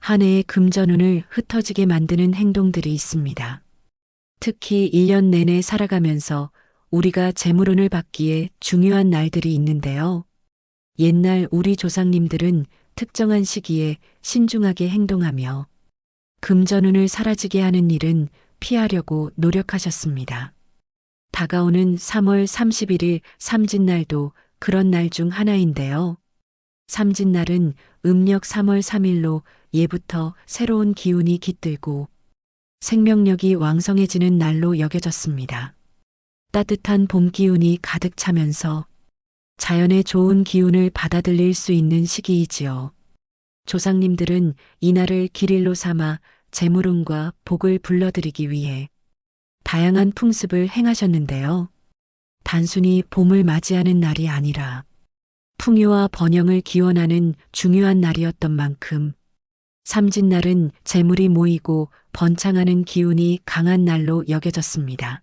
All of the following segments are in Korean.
한 해의 금전운을 흩어지게 만드는 행동들이 있습니다. 특히 1년 내내 살아가면서 우리가 재물운을 받기에 중요한 날들이 있는데요. 옛날 우리 조상님들은 특정한 시기에 신중하게 행동하며 금전운을 사라지게 하는 일은 피하려고 노력하셨습니다. 다가오는 3월 31일 삼진날도 그런 날 중 하나인데요. 삼진날은 음력 3월 3일로 예부터 새로운 기운이 깃들고 생명력이 왕성해지는 날로 여겨졌습니다. 따뜻한 봄 기운이 가득 차면서 자연의 좋은 기운을 받아들일 수 있는 시기이지요. 조상님들은 이날을 기일로 삼아 재물운과 복을 불러들이기 위해 다양한 풍습을 행하셨는데요. 단순히 봄을 맞이하는 날이 아니라 풍요와 번영을 기원하는 중요한 날이었던 만큼 삼진날은 재물이 모이고 번창하는 기운이 강한 날로 여겨졌습니다.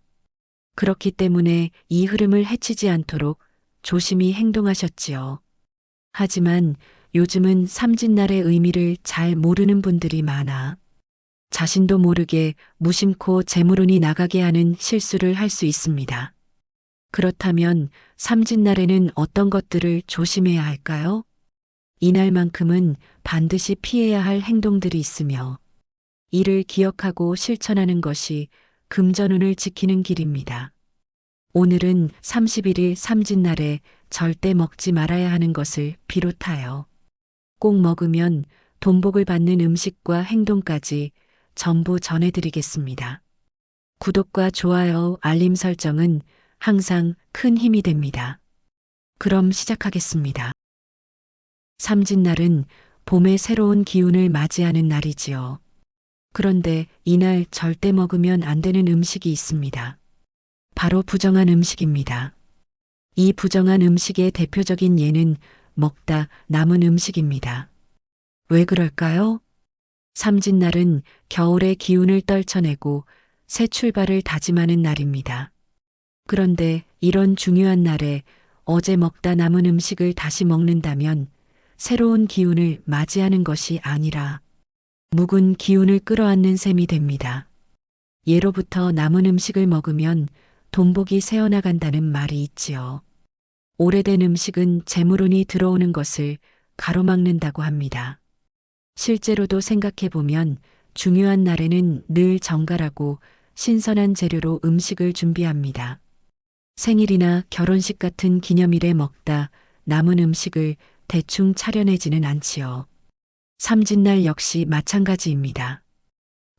그렇기 때문에 이 흐름을 해치지 않도록 조심히 행동하셨지요. 하지만 요즘은 삼진날의 의미를 잘 모르는 분들이 많아 자신도 모르게 무심코 재물운이 나가게 하는 실수를 할 수 있습니다. 그렇다면 삼진날에는 어떤 것들을 조심해야 할까요? 이날만큼은 반드시 피해야 할 행동들이 있으며 이를 기억하고 실천하는 것이 금전운을 지키는 길입니다. 오늘은 31일 삼진날에 절대 먹지 말아야 하는 것을 비롯하여 꼭 먹으면 돈복을 받는 음식과 행동까지 전부 전해드리겠습니다. 구독과 좋아요, 알림 설정은 항상 큰 힘이 됩니다. 그럼 시작하겠습니다. 삼진날은 봄의 새로운 기운을 맞이하는 날이지요. 그런데 이날 절대 먹으면 안 되는 음식이 있습니다. 바로 부정한 음식입니다. 이 부정한 음식의 대표적인 예는 먹다 남은 음식입니다. 왜 그럴까요? 삼진날은 겨울의 기운을 떨쳐내고 새 출발을 다짐하는 날입니다. 그런데 이런 중요한 날에 어제 먹다 남은 음식을 다시 먹는다면 새로운 기운을 맞이하는 것이 아니라 묵은 기운을 끌어안는 셈이 됩니다. 예로부터 남은 음식을 먹으면 돈복이 새어나간다는 말이 있지요. 오래된 음식은 재물운이 들어오는 것을 가로막는다고 합니다. 실제로도 생각해보면 중요한 날에는 늘 정갈하고 신선한 재료로 음식을 준비합니다. 생일이나 결혼식 같은 기념일에 먹다 남은 음식을 대충 차려내지는 않지요. 삼진날 역시 마찬가지입니다.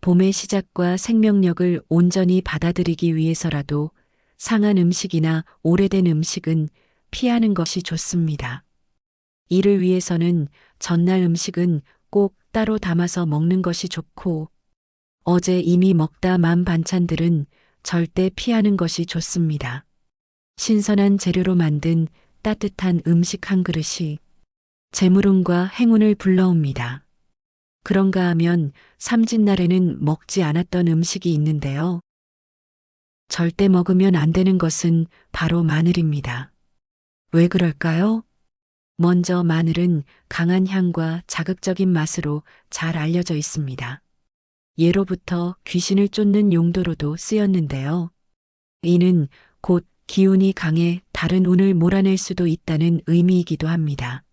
봄의 시작과 생명력을 온전히 받아들이기 위해서라도 상한 음식이나 오래된 음식은 피하는 것이 좋습니다. 이를 위해서는 전날 음식은 꼭 따로 담아서 먹는 것이 좋고 어제 이미 먹다 만 반찬들은 절대 피하는 것이 좋습니다. 신선한 재료로 만든 따뜻한 음식 한 그릇이 재물운과 행운을 불러옵니다. 그런가 하면 삼진날에는 먹지 않았던 음식이 있는데요. 절대 먹으면 안 되는 것은 바로 마늘입니다. 왜 그럴까요? 먼저 마늘은 강한 향과 자극적인 맛으로 잘 알려져 있습니다. 예로부터 귀신을 쫓는 용도로도 쓰였는데요. 이는 곧 기운이 강해 다른 운을 몰아낼 수도 있다는 의미이기도 합니다.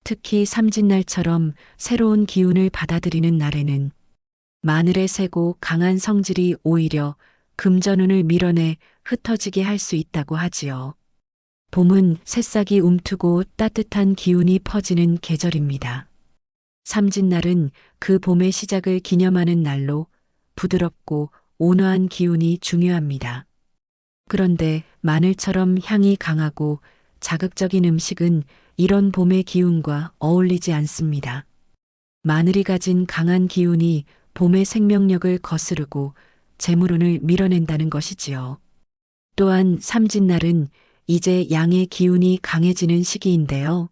특히 삼진날처럼 새로운 기운을 받아들이는 날에는 마늘의 세고 강한 성질이 오히려 금전운을 밀어내 흩어지게 할 수 있다고 하지요. 봄은 새싹이 움트고 따뜻한 기운이 퍼지는 계절입니다. 삼진날은 그 봄의 시작을 기념하는 날로 부드럽고 온화한 기운이 중요합니다. 그런데 마늘처럼 향이 강하고 자극적인 음식은 이런 봄의 기운과 어울리지 않습니다. 마늘이 가진 강한 기운이 봄의 생명력을 거스르고 재물운을 밀어낸다는 것이지요. 또한 삼진날은 이제 양의 기운이 강해지는 시기인데요.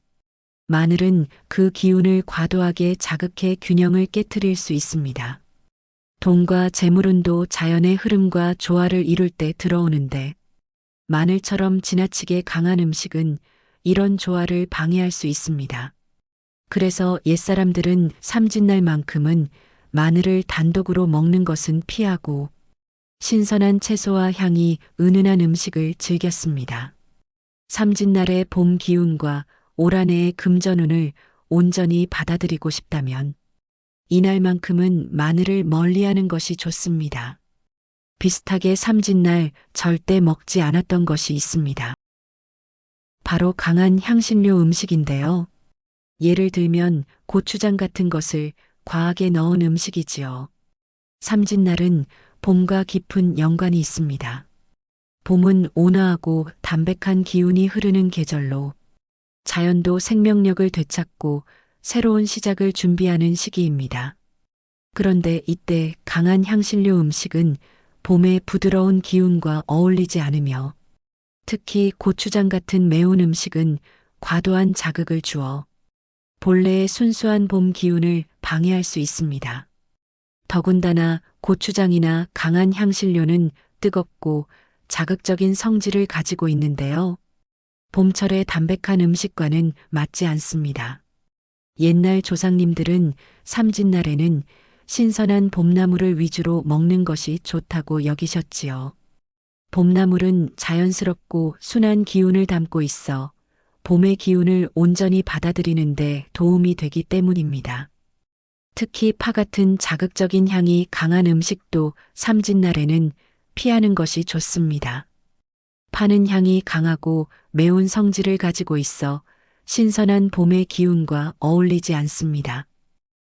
마늘은 그 기운을 과도하게 자극해 균형을 깨트릴 수 있습니다. 돈과 재물운도 자연의 흐름과 조화를 이룰 때 들어오는데 마늘처럼 지나치게 강한 음식은 이런 조화를 방해할 수 있습니다. 그래서 옛사람들은 삼진날만큼은 마늘을 단독으로 먹는 것은 피하고 신선한 채소와 향이 은은한 음식을 즐겼습니다. 삼진날의 봄 기운과 올 한해의 금전운을 온전히 받아들이고 싶다면 이날만큼은 마늘을 멀리하는 것이 좋습니다. 비슷하게 삼진날 절대 먹지 않았던 것이 있습니다. 바로 강한 향신료 음식인데요. 예를 들면 고추장 같은 것을 과하게 넣은 음식이지요. 삼진날은 봄과 깊은 연관이 있습니다. 봄은 온화하고 담백한 기운이 흐르는 계절로 자연도 생명력을 되찾고 새로운 시작을 준비하는 시기입니다. 그런데 이때 강한 향신료 음식은 봄의 부드러운 기운과 어울리지 않으며 특히 고추장 같은 매운 음식은 과도한 자극을 주어 본래의 순수한 봄 기운을 방해할 수 있습니다. 더군다나 고추장이나 강한 향신료는 뜨겁고 자극적인 성질을 가지고 있는데요. 봄철의 담백한 음식과는 맞지 않습니다. 옛날 조상님들은 삼진날에는 신선한 봄나물을 위주로 먹는 것이 좋다고 여기셨지요. 봄나물은 자연스럽고 순한 기운을 담고 있어 봄의 기운을 온전히 받아들이는데 도움이 되기 때문입니다. 특히 파 같은 자극적인 향이 강한 음식도 삼진날에는 피하는 것이 좋습니다. 파는 향이 강하고 매운 성질을 가지고 있어 신선한 봄의 기운과 어울리지 않습니다.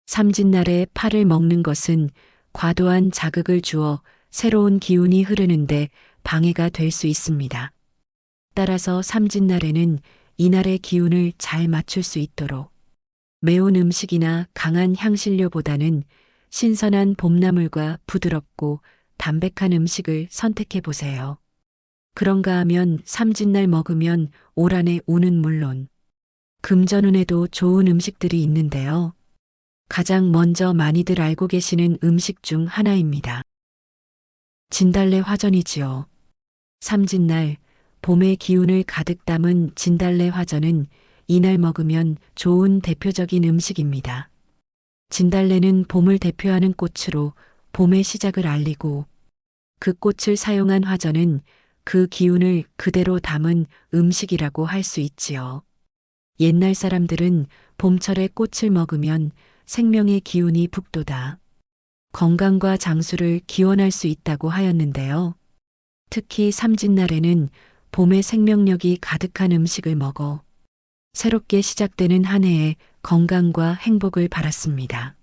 삼진날에 파를 먹는 것은 과도한 자극을 주어 새로운 기운이 흐르는데 방해가 될 수 있습니다. 따라서 삼진날에는 이날의 기운을 잘 맞출 수 있도록 매운 음식이나 강한 향신료보다는 신선한 봄나물과 부드럽고 담백한 음식을 선택해 보세요. 그런가 하면 삼진날 먹으면 올 한해 운은 물론 금전운에도 좋은 음식들이 있는데요. 가장 먼저 많이들 알고 계시는 음식 중 하나입니다. 진달래 화전이지요. 삼진날 봄의 기운을 가득 담은 진달래 화전은 이날 먹으면 좋은 대표적인 음식입니다. 진달래는 봄을 대표하는 꽃으로 봄의 시작을 알리고 그 꽃을 사용한 화전은 그 기운을 그대로 담은 음식이라고 할 수 있지요. 옛날 사람들은 봄철에 꽃을 먹으면 생명의 기운이 북돋아 건강과 장수를 기원할 수 있다고 하였는데요. 특히 삼진날에는 봄의 생명력이 가득한 음식을 먹어 새롭게 시작되는 한 해에 건강과 행복을 바랐습니다.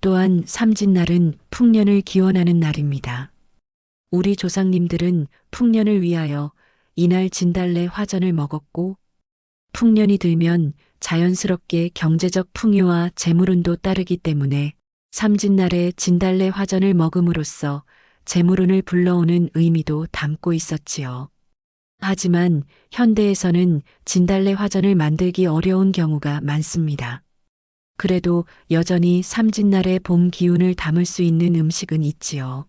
또한 삼진날은 풍년을 기원하는 날입니다. 우리 조상님들은 풍년을 위하여 이날 진달래 화전을 먹었고 풍년이 들면 자연스럽게 경제적 풍요와 재물운도 따르기 때문에 삼진날에 진달래 화전을 먹음으로써 재물운을 불러오는 의미도 담고 있었지요. 하지만 현대에서는 진달래 화전을 만들기 어려운 경우가 많습니다. 그래도 여전히 삼진날의 봄 기운을 담을 수 있는 음식은 있지요.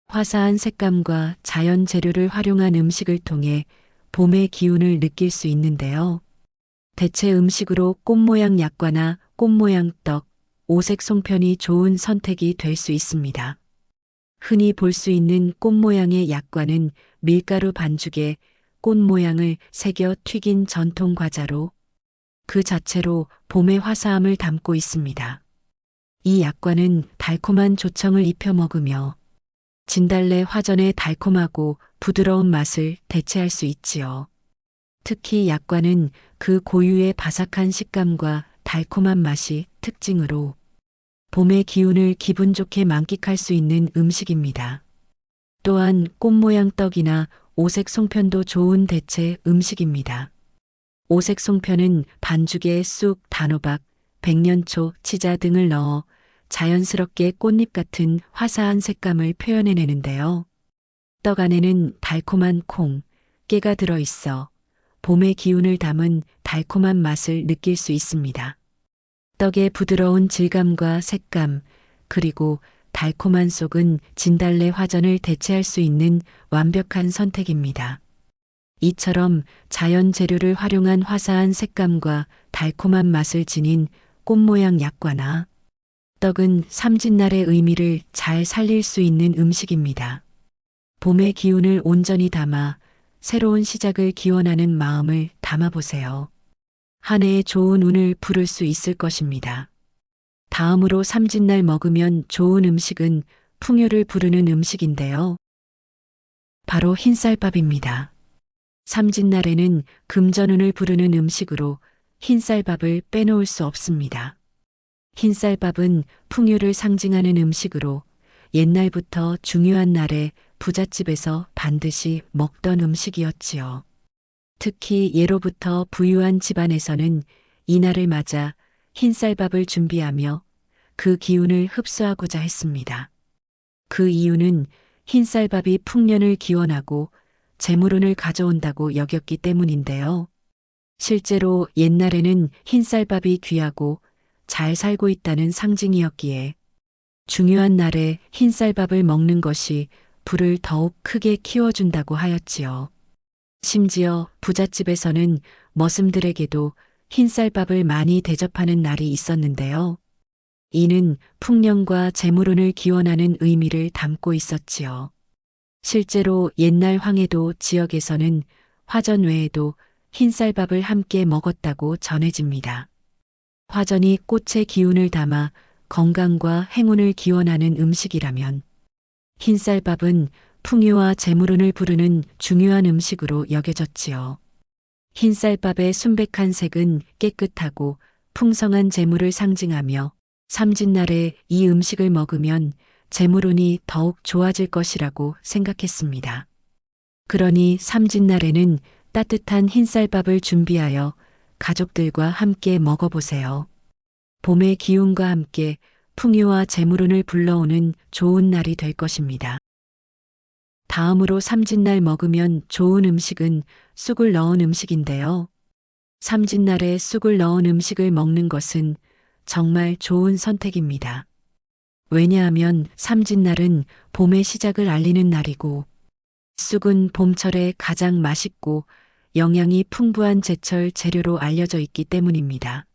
화사한 색감과 자연 재료를 활용한 음식을 통해 봄의 기운을 느낄 수 있는데요. 대체 음식으로 꽃 모양 약과나 꽃 모양 떡, 오색 송편이 좋은 선택이 될 수 있습니다. 흔히 볼 수 있는 꽃 모양의 약과는 밀가루 반죽에 꽃 모양을 새겨 튀긴 전통 과자로 그 자체로 봄의 화사함을 담고 있습니다. 이 약과는 달콤한 조청을 입혀 먹으며 진달래 화전의 달콤하고 부드러운 맛을 대체할 수 있지요. 특히 약과는 그 고유의 바삭한 식감과 달콤한 맛이 특징으로 봄의 기운을 기분 좋게 만끽할 수 있는 음식입니다. 또한 꽃 모양 떡이나 오색 송편도 좋은 대체 음식입니다. 오색 송편은 반죽에 쑥, 단호박, 백년초, 치자 등을 넣어 자연스럽게 꽃잎 같은 화사한 색감을 표현해내는데요. 떡 안에는 달콤한 콩, 깨가 들어있어 봄의 기운을 담은 달콤한 맛을 느낄 수 있습니다. 떡의 부드러운 질감과 색감, 그리고 달콤한 속은 진달래 화전을 대체할 수 있는 완벽한 선택입니다. 이처럼 자연 재료를 활용한 화사한 색감과 달콤한 맛을 지닌 꽃 모양 약과나 떡은 삼진날의 의미를 잘 살릴 수 있는 음식입니다. 봄의 기운을 온전히 담아 새로운 시작을 기원하는 마음을 담아보세요. 한 해의 좋은 운을 부를 수 있을 것입니다. 다음으로 삼진날 먹으면 좋은 음식은 풍요를 부르는 음식인데요. 바로 흰쌀밥입니다. 삼진날에는 금전운을 부르는 음식으로 흰쌀밥을 빼놓을 수 없습니다. 흰쌀밥은 풍요를 상징하는 음식으로 옛날부터 중요한 날에 부잣집에서 반드시 먹던 음식이었지요. 특히 예로부터 부유한 집안에서는 이날을 맞아 흰쌀밥을 준비하며 그 기운을 흡수하고자 했습니다. 그 이유는 흰쌀밥이 풍년을 기원하고 재물운을 가져온다고 여겼기 때문인데요. 실제로 옛날에는 흰쌀밥이 귀하고 잘 살고 있다는 상징이었기에 중요한 날에 흰쌀밥을 먹는 것이 불을 더욱 크게 키워준다고 하였지요. 심지어 부잣집에서는 머슴들에게도 흰쌀밥을 많이 대접하는 날이 있었는데요. 이는 풍년과 재물운을 기원하는 의미를 담고 있었지요. 실제로 옛날 황해도 지역에서는 화전 외에도 흰쌀밥을 함께 먹었다고 전해집니다. 화전이 꽃의 기운을 담아 건강과 행운을 기원하는 음식이라면 흰쌀밥은 풍요와 재물운을 부르는 중요한 음식으로 여겨졌지요. 흰쌀밥의 순백한 색은 깨끗하고 풍성한 재물을 상징하며 삼진날에 이 음식을 먹으면 재물운이 더욱 좋아질 것이라고 생각했습니다. 그러니 삼진날에는 따뜻한 흰쌀밥을 준비하여 가족들과 함께 먹어보세요. 봄의 기운과 함께 풍요와 재물운을 불러오는 좋은 날이 될 것입니다. 다음으로 삼진날 먹으면 좋은 음식은 쑥을 넣은 음식인데요. 삼진날에 쑥을 넣은 음식을 먹는 것은 정말 좋은 선택입니다. 왜냐하면 삼진날은 봄의 시작을 알리는 날이고 쑥은 봄철에 가장 맛있고 영양이 풍부한 제철 재료로 알려져 있기 때문입니다.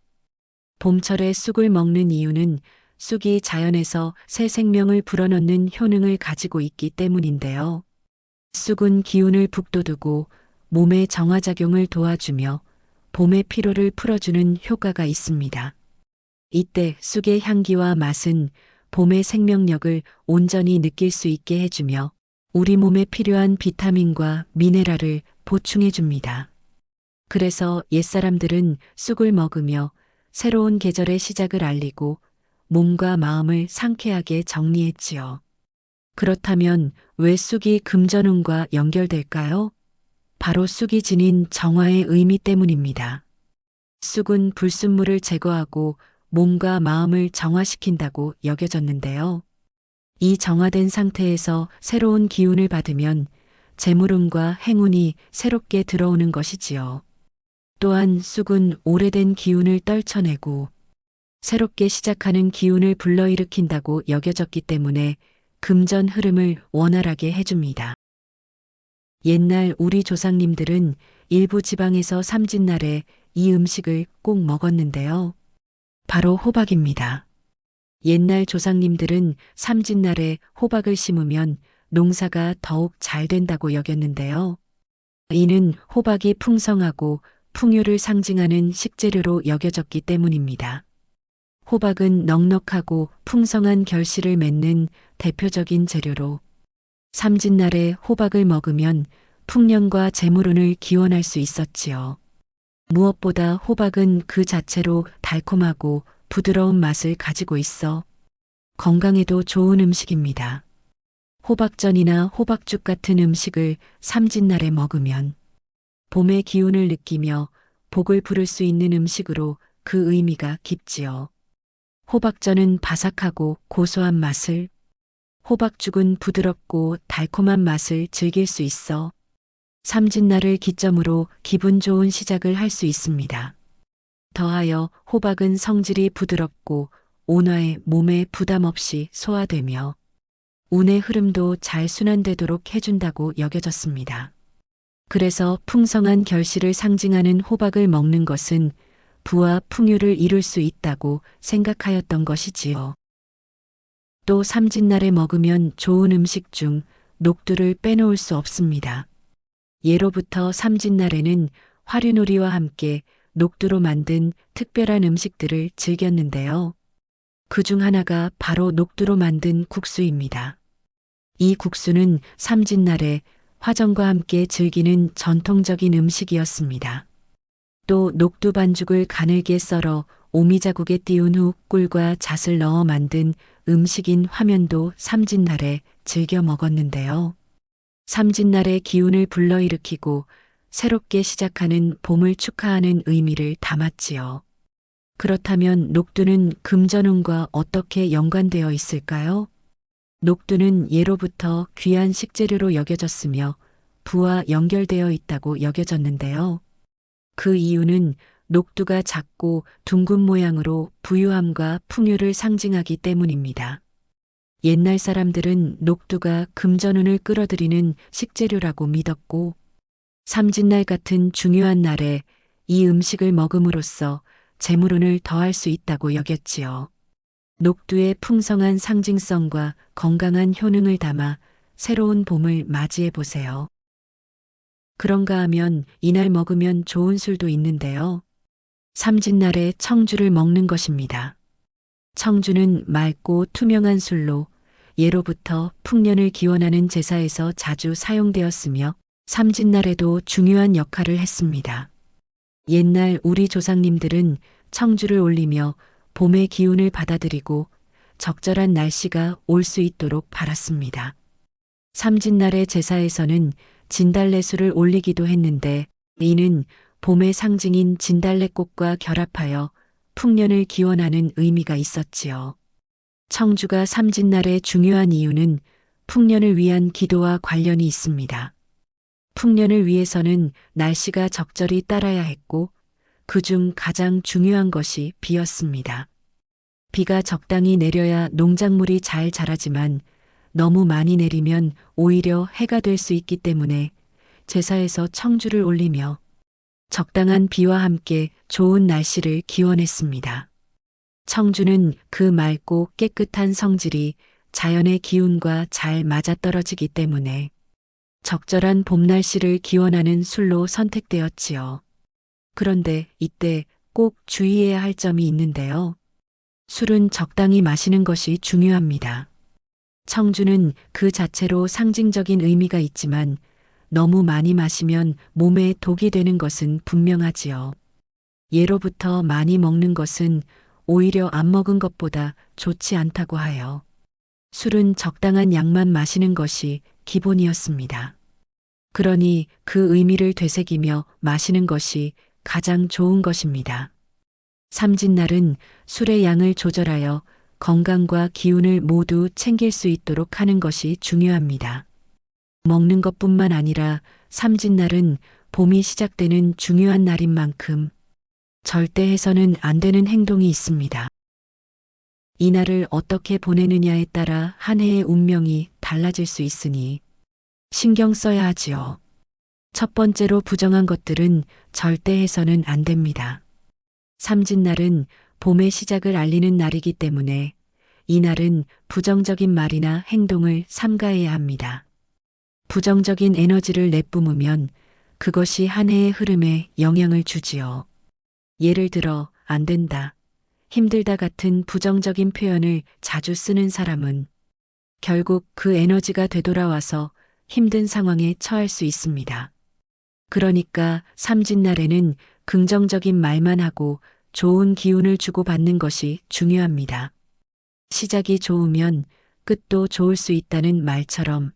봄철에 쑥을 먹는 이유는 쑥이 자연에서 새 생명을 불어넣는 효능을 가지고 있기 때문인데요. 쑥은 기운을 북돋우고 몸의 정화작용을 도와주며 봄의 피로를 풀어주는 효과가 있습니다. 이때 쑥의 향기와 맛은 봄의 생명력을 온전히 느낄 수 있게 해주며 우리 몸에 필요한 비타민과 미네랄을 보충해 줍니다. 그래서 옛사람들은 쑥을 먹으며 새로운 계절의 시작을 알리고 몸과 마음을 상쾌하게 정리했지요. 그렇다면 왜 쑥이 금전운과 연결될까요? 바로 쑥이 지닌 정화의 의미 때문입니다. 쑥은 불순물을 제거하고 몸과 마음을 정화시킨다고 여겨졌는데요. 이 정화된 상태에서 새로운 기운을 받으면 재물운과 행운이 새롭게 들어오는 것이지요. 또한 쑥은 오래된 기운을 떨쳐내고 새롭게 시작하는 기운을 불러일으킨다고 여겨졌기 때문에 금전 흐름을 원활하게 해줍니다. 옛날 우리 조상님들은 일부 지방에서 삼진날에 이 음식을 꼭 먹었는데요. 바로 호박입니다. 옛날 조상님들은 삼진날에 호박을 심으면 농사가 더욱 잘 된다고 여겼는데요. 이는 호박이 풍성하고 풍요를 상징하는 식재료로 여겨졌기 때문입니다. 호박은 넉넉하고 풍성한 결실을 맺는 대표적인 재료로 삼진날에 호박을 먹으면 풍년과 재물운을 기원할 수 있었지요. 무엇보다 호박은 그 자체로 달콤하고 부드러운 맛을 가지고 있어 건강에도 좋은 음식입니다. 호박전이나 호박죽 같은 음식을 삼진날에 먹으면 봄의 기운을 느끼며 복을 부를 수 있는 음식으로 그 의미가 깊지요. 호박전은 바삭하고 고소한 맛을, 호박죽은 부드럽고 달콤한 맛을 즐길 수 있어 삼진날을 기점으로 기분 좋은 시작을 할 수 있습니다. 더하여 호박은 성질이 부드럽고 온화해 몸에 부담 없이 소화되며 운의 흐름도 잘 순환되도록 해준다고 여겨졌습니다. 그래서 풍성한 결실을 상징하는 호박을 먹는 것은 부와 풍요를 이룰 수 있다고 생각하였던 것이지요. 또 삼진날에 먹으면 좋은 음식 중 녹두를 빼놓을 수 없습니다. 예로부터 삼진날에는 화류놀이와 함께 녹두로 만든 특별한 음식들을 즐겼는데요. 그 중 하나가 바로 녹두로 만든 국수입니다. 이 국수는 삼진날에 화정과 함께 즐기는 전통적인 음식이었습니다. 또 녹두 반죽을 가늘게 썰어 오미자국에 띄운 후 꿀과 잣을 넣어 만든 음식인 화면도 삼진날에 즐겨 먹었는데요. 삼진날의 기운을 불러일으키고 새롭게 시작하는 봄을 축하하는 의미를 담았지요. 그렇다면 녹두는 금전운과 어떻게 연관되어 있을까요? 녹두는 예로부터 귀한 식재료로 여겨졌으며 부와 연결되어 있다고 여겨졌는데요. 그 이유는 녹두가 작고 둥근 모양으로 부유함과 풍요를 상징하기 때문입니다. 옛날 사람들은 녹두가 금전운을 끌어들이는 식재료라고 믿었고, 삼진날 같은 중요한 날에 이 음식을 먹음으로써 재물운을 더할 수 있다고 여겼지요. 녹두의 풍성한 상징성과 건강한 효능을 담아 새로운 봄을 맞이해 보세요. 그런가 하면 이날 먹으면 좋은 술도 있는데요. 삼진날에 청주를 먹는 것입니다. 청주는 맑고 투명한 술로 예로부터 풍년을 기원하는 제사에서 자주 사용되었으며 삼진날에도 중요한 역할을 했습니다. 옛날 우리 조상님들은 청주를 올리며 봄의 기운을 받아들이고 적절한 날씨가 올 수 있도록 바랐습니다. 삼진날의 제사에서는 진달래술을 올리기도 했는데 이는 봄의 상징인 진달래꽃과 결합하여 풍년을 기원하는 의미가 있었지요. 청주가 삼진날의 중요한 이유는 풍년을 위한 기도와 관련이 있습니다. 풍년을 위해서는 날씨가 적절히 따라야 했고 그중 가장 중요한 것이 비였습니다. 비가 적당히 내려야 농작물이 잘 자라지만 너무 많이 내리면 오히려 해가 될 수 있기 때문에 제사에서 청주를 올리며 적당한 비와 함께 좋은 날씨를 기원했습니다. 청주는 그 맑고 깨끗한 성질이 자연의 기운과 잘 맞아떨어지기 때문에 적절한 봄 날씨를 기원하는 술로 선택되었지요. 그런데 이때 꼭 주의해야 할 점이 있는데요. 술은 적당히 마시는 것이 중요합니다. 청주는 그 자체로 상징적인 의미가 있지만 너무 많이 마시면 몸에 독이 되는 것은 분명하지요. 예로부터 많이 먹는 것은 오히려 안 먹은 것보다 좋지 않다고 하여 술은 적당한 양만 마시는 것이 기본이었습니다. 그러니 그 의미를 되새기며 마시는 것이 가장 좋은 것입니다. 삼진날은 술의 양을 조절하여 건강과 기운을 모두 챙길 수 있도록 하는 것이 중요합니다. 먹는 것뿐만 아니라 삼진날은 봄이 시작되는 중요한 날인 만큼 절대 해서는 안 되는 행동이 있습니다. 이 날을 어떻게 보내느냐에 따라 한 해의 운명이 달라질 수 있으니 신경 써야 하지요. 첫 번째로 부정한 것들은 절대 해서는 안 됩니다. 삼진날은 봄의 시작을 알리는 날이기 때문에 이 날은 부정적인 말이나 행동을 삼가해야 합니다. 부정적인 에너지를 내뿜으면 그것이 한 해의 흐름에 영향을 주지요. 예를 들어 안 된다, 힘들다 같은 부정적인 표현을 자주 쓰는 사람은 결국 그 에너지가 되돌아와서 힘든 상황에 처할 수 있습니다. 그러니까 삼진날에는 긍정적인 말만 하고 좋은 기운을 주고받는 것이 중요합니다. 시작이 좋으면 끝도 좋을 수 있다는 말처럼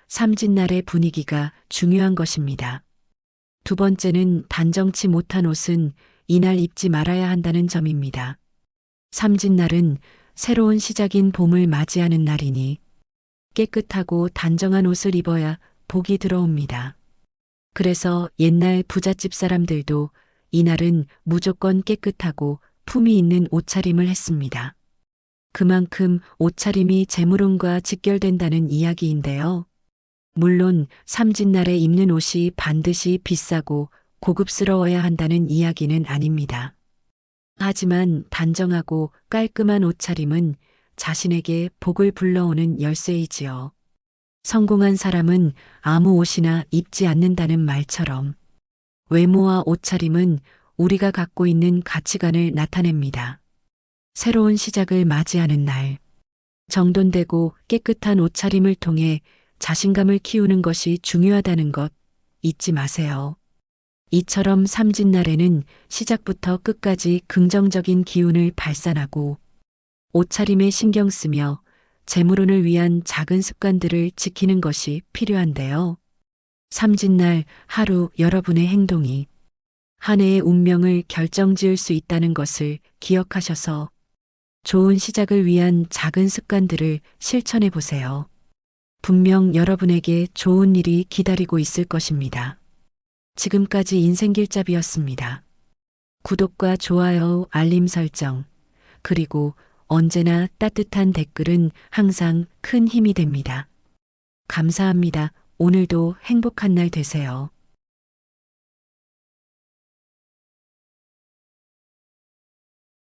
삼진날의 분위기가 중요한 것입니다. 두 번째는 단정치 못한 옷은 이날 입지 말아야 한다는 점입니다. 삼진날은 새로운 시작인 봄을 맞이하는 날이니 깨끗하고 단정한 옷을 입어야 복이 들어옵니다. 그래서 옛날 부잣집 사람들도 이날은 무조건 깨끗하고 품위 있는 옷차림을 했습니다. 그만큼 옷차림이 재물운과 직결된다는 이야기인데요. 물론 삼진날에 입는 옷이 반드시 비싸고 고급스러워야 한다는 이야기는 아닙니다. 하지만 단정하고 깔끔한 옷차림은 자신에게 복을 불러오는 열쇠이지요. 성공한 사람은 아무 옷이나 입지 않는다는 말처럼 외모와 옷차림은 우리가 갖고 있는 가치관을 나타냅니다. 새로운 시작을 맞이하는 날, 정돈되고 깨끗한 옷차림을 통해 자신감을 키우는 것이 중요하다는 것 잊지 마세요. 이처럼 삼진날에는 시작부터 끝까지 긍정적인 기운을 발산하고 옷차림에 신경 쓰며 재물운을 위한 작은 습관들을 지키는 것이 필요한데요. 삼진날 하루 여러분의 행동이 한 해의 운명을 결정지을 수 있다는 것을 기억하셔서 좋은 시작을 위한 작은 습관들을 실천해 보세요. 분명 여러분에게 좋은 일이 기다리고 있을 것입니다. 지금까지 인생길잡이였습니다. 구독과 좋아요, 알림 설정, 그리고 언제나 따뜻한 댓글은 항상 큰 힘이 됩니다. 감사합니다. 오늘도 행복한 날 되세요.